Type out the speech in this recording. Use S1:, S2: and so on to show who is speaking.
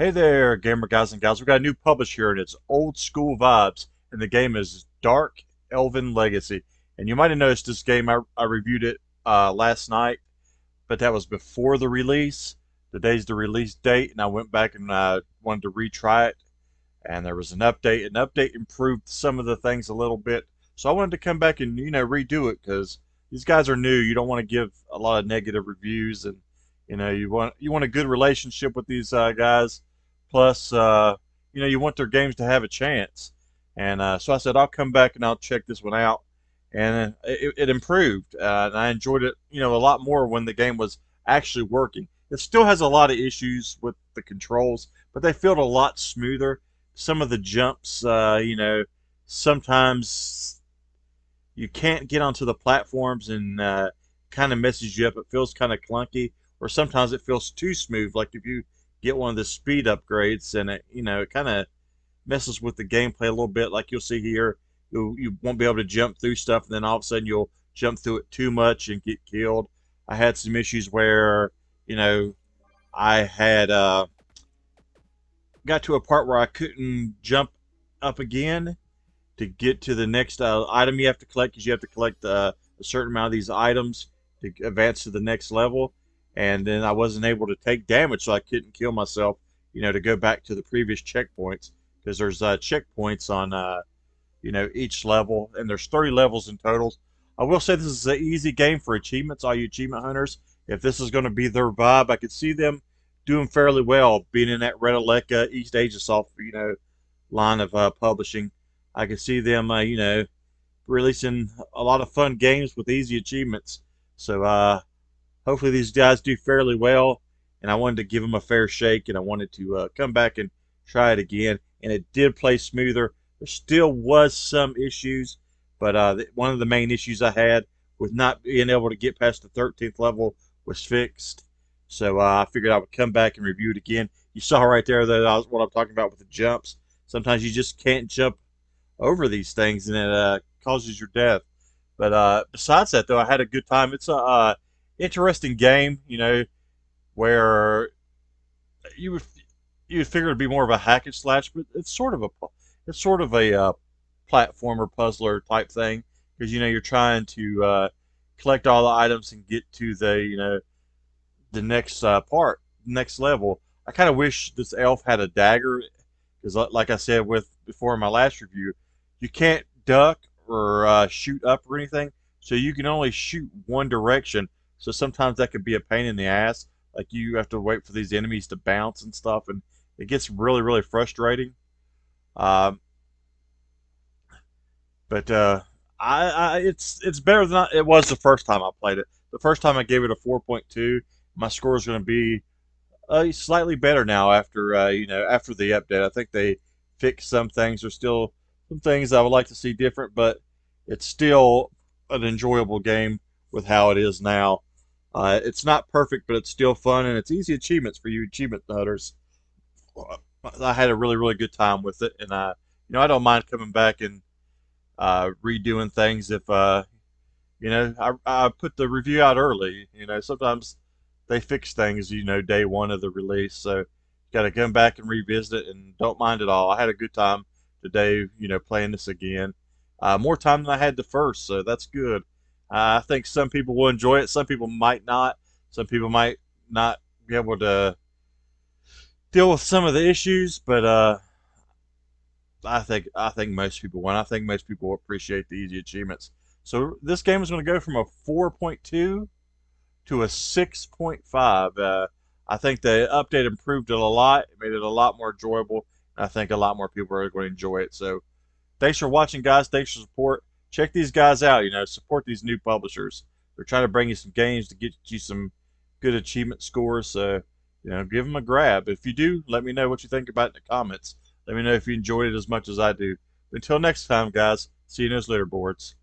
S1: Hey there, gamer guys and gals. We got a new publish here, and it's old school vibes. And the game is Dark Elven Legacy. And you might have noticed this game. I reviewed it last night, but that was before the release. Today's the release date, and I went back and wanted to retry it. And there was an update. An update improved some of the things a little bit. So I wanted to come back and redo it because these guys are new. You don't want to give a lot of negative reviews, and you want a good relationship with these guys. Plus, you want their games to have a chance. And so I said, I'll come back and I'll check this one out. And it improved. And I enjoyed it, a lot more when the game was actually working. It still has a lot of issues with the controls, but they feel a lot smoother. Some of the jumps, sometimes you can't get onto the platforms and kind of messes you up. It feels kind of clunky, or sometimes it feels too smooth. Like if you get one of the speed upgrades, and it kind of messes with the gameplay a little bit. Like you'll see here, you won't be able to jump through stuff, and then all of a sudden you'll jump through it too much and get killed. I had some issues where I had got to a part where I couldn't jump up again to get to the next item you have to collect, because you have to collect a certain amount of these items to advance to the next level. And then I wasn't able to take damage, so I couldn't kill myself, to go back to the previous checkpoints, because there's checkpoints on, each level, and there's 30 levels in total. I will say this is an easy game for achievements, all you achievement hunters. If this is going to be their vibe, I could see them doing fairly well, being in that Redaleka, East Aegis-Soft, line of publishing. I could see them, releasing a lot of fun games with easy achievements. So hopefully these guys do fairly well, and I wanted to give them a fair shake, and I wanted to come back and try it again, and it did play smoother. There still was some issues, but one of the main issues I had with not being able to get past the 13th level was fixed. So I figured I would come back and review it again. You saw right there that what I'm talking about with the jumps. Sometimes you just can't jump over these things, and it causes your death. But besides that, though, I had a good time. It's a interesting game, where you would you would figure it'd be more of a hack and slash, but it's sort of a platformer puzzler type thing, because you're trying to collect all the items and get to the next part, next level. I kind of wish this elf had a dagger, because like I said before in my last review, you can't duck or shoot up or anything, so you can only shoot one direction. So sometimes that could be a pain in the ass. Like you have to wait for these enemies to bounce and stuff, and it gets really, really frustrating. Um, but it's better than it was the first time I played it. The first time I gave it a 4.2. My score is going to be slightly better now after after the update. I think they fixed some things. There's still some things I would like to see different, but it's still an enjoyable game with how it is now. It's not perfect, but it's still fun, and it's easy achievements for you achievement hunters. I had a really, really good time with it, and I don't mind coming back and redoing things if I put the review out early. Sometimes they fix things, day one of the release, so you got to come back and revisit it, and don't mind it all. I had a good time today, playing this again. More time than I had the first, so that's good. I think some people will enjoy it. Some people might not. Some people might not be able to deal with some of the issues, but I think most people will. I think most people will appreciate the easy achievements. So this game is going to go from a 4.2 to a 6.5. I think the update improved it a lot. It made it a lot more enjoyable, and I think a lot more people are going to enjoy it. So thanks for watching, guys. Thanks for support. Check these guys out. Support these new publishers. They're trying to bring you some games to get you some good achievement scores. So, give them a grab. If you do, let me know what you think about it in the comments. Let me know if you enjoyed it as much as I do. Until next time, guys, see you in those leaderboards.